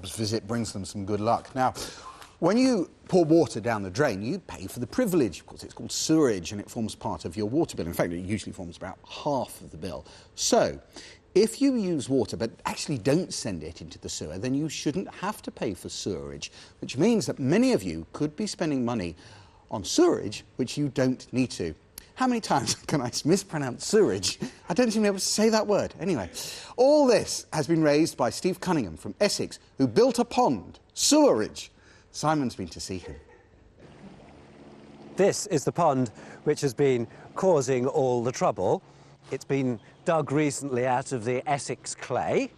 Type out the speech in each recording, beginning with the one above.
Bob's visit brings them some good luck. Now, when you pour water down the drain, you pay for the privilege. Of course, it's called sewerage, and it forms part of your water bill. In fact, it usually forms about half of the bill. So, if you use water but actually don't send it into the sewer, then you shouldn't have to pay for sewerage, which means that many of you could be spending money on sewerage which you don't need to. How many times can I mispronounce sewerage? I don't seem to be able to say that word. Anyway, all this has been raised by Steve Cunningham from Essex, who built a pond, sewerage. Simon's been to see him. This is the pond which has been causing all the trouble. It's been dug recently out of the Essex clay,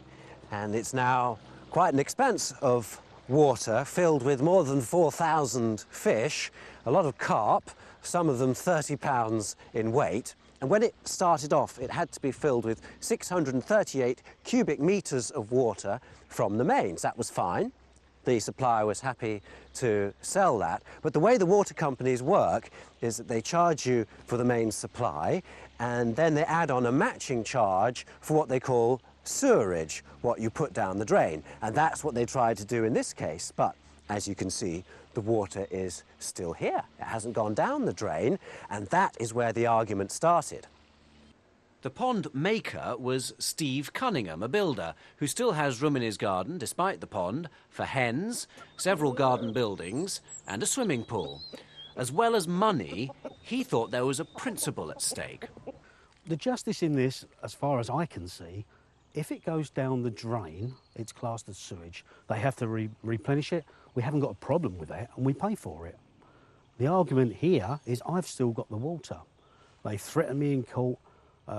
and it's now quite an expanse of water filled with more than 4,000 fish, a lot of carp, some of them 30 pounds in weight. And when it started off, it had to be filled with 638 cubic metres of water from the mains. That was fine. The supplier was happy to sell that. But the way the water companies work is that they charge you for the main supply, and then they add on a matching charge for what they call sewerage, what you put down the drain. And that's what they tried to do in this case. But as you can see, the water is still here. It hasn't gone down the drain, and that is where the argument started. The pond maker was Steve Cunningham, a builder, who still has room in his garden, despite the pond, for hens, several garden buildings and a swimming pool. As well as money, he thought there was a principle at stake. The justice in this, as far as I can see, if it goes down the drain, it's classed as sewage. They have to replenish it. We haven't got a problem with that, and we pay for it. The argument here is I've still got the water. They threaten me in court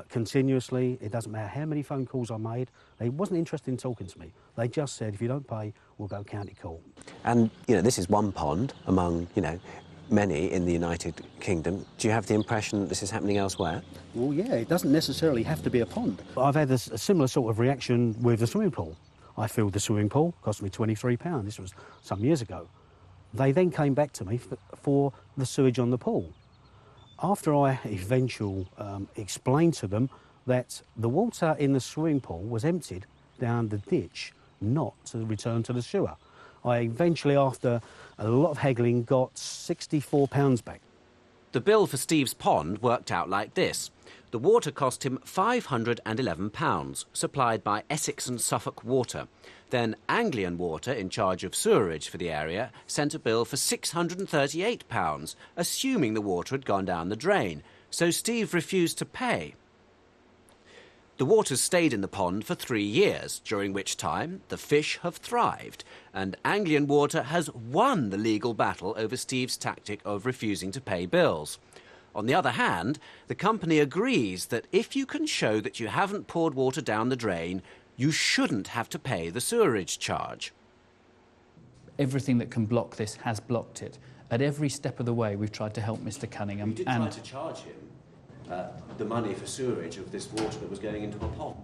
continuously. It doesn't matter how many phone calls I made. They wasn't interested in talking to me. They just said, if you don't pay, we'll go county court. And, you know, this is one pond among, you know, many in the United Kingdom. Do you have the impression that this is happening elsewhere? Well, yeah, it doesn't necessarily have to be a pond. I've had a similar sort of reaction with the swimming pool. I filled the swimming pool, cost me £23. This was some years ago. They then came back to me for the sewage on the pool. After I eventually explained to them that the water in the swimming pool was emptied down the ditch, not to return to the sewer. I eventually, after a lot of haggling, got £64 back. The bill for Steve's pond worked out like this. The water cost him £511, supplied by Essex and Suffolk Water. Then Anglian Water, in charge of sewerage for the area, sent a bill for £638, assuming the water had gone down the drain. So Steve refused to pay. The waters stayed in the pond for 3 years, during which time the fish have thrived, and Anglian Water has won the legal battle over Steve's tactic of refusing to pay bills. On the other hand, the company agrees that if you can show that you haven't poured water down the drain, you shouldn't have to pay the sewerage charge. Everything that can block this has blocked it. At every step of the way, we've tried to help Mr. Cunningham. You did try to charge him the money for sewerage of this water that was going into a pond.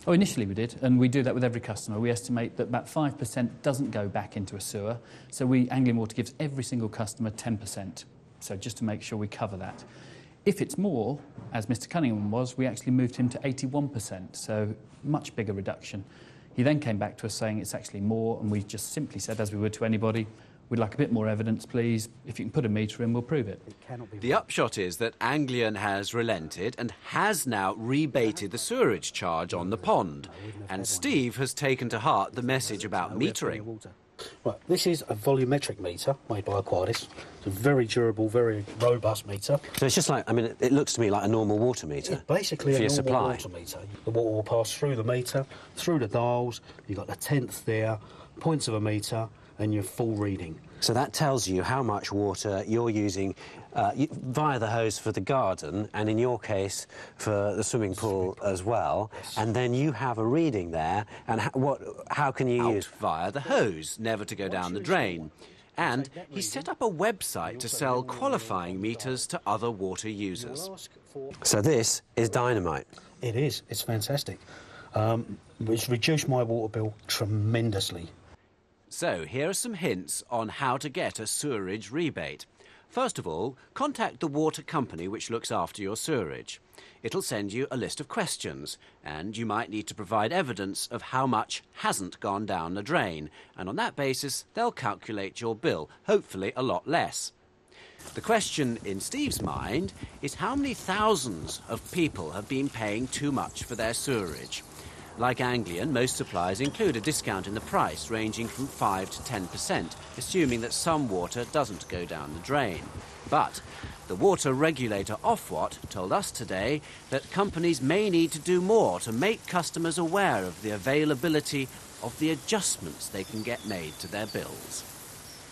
Oh, initially we did, and we do that with every customer. We estimate that about 5% doesn't go back into a sewer, so Anglian Water gives every single customer 10%, so just to make sure we cover that. If it's more, as Mr. Cunningham was, we actually moved him to 81%, so much bigger reduction. He then came back to us saying it's actually more, and we just simply said, as we would to anybody, we'd like a bit more evidence, please. If you can put a meter in, we'll prove it. The upshot is that Anglian has relented and has now rebated the sewerage charge on the pond. And Steve has taken to heart the message about metering. Right, this is a volumetric meter made by Aquadis. It's a very durable, very robust meter. So it's just like, I mean, it looks to me like a normal water meter. It's basically for a your normal supply. water meter. The water will pass through the meter, through the dials. You've got the tenth there, points of a meter, and your full reading. So that tells you how much water you're using via the hose for the garden, and in your case for the swimming pool as well. Yes. And then you have a reading there, and how can you use? Via the hose, never to go down the drain. And he set up a website to sell qualifying meters to other water users. So this is dynamite. It is. It's fantastic. It's reduced my water bill tremendously. So here are some hints on how to get a sewerage rebate. First of all, contact the water company which looks after your sewerage. It'll send you a list of questions, and you might need to provide evidence of how much hasn't gone down the drain, and on that basis they'll calculate your bill, hopefully a lot less. The question in Steve's mind is how many thousands of people have been paying too much for their sewerage. Like Anglian, most suppliers include a discount in the price ranging from 5 to 10%, assuming that some water doesn't go down the drain. But the water regulator Ofwat told us today that companies may need to do more to make customers aware of the availability of the adjustments they can get made to their bills.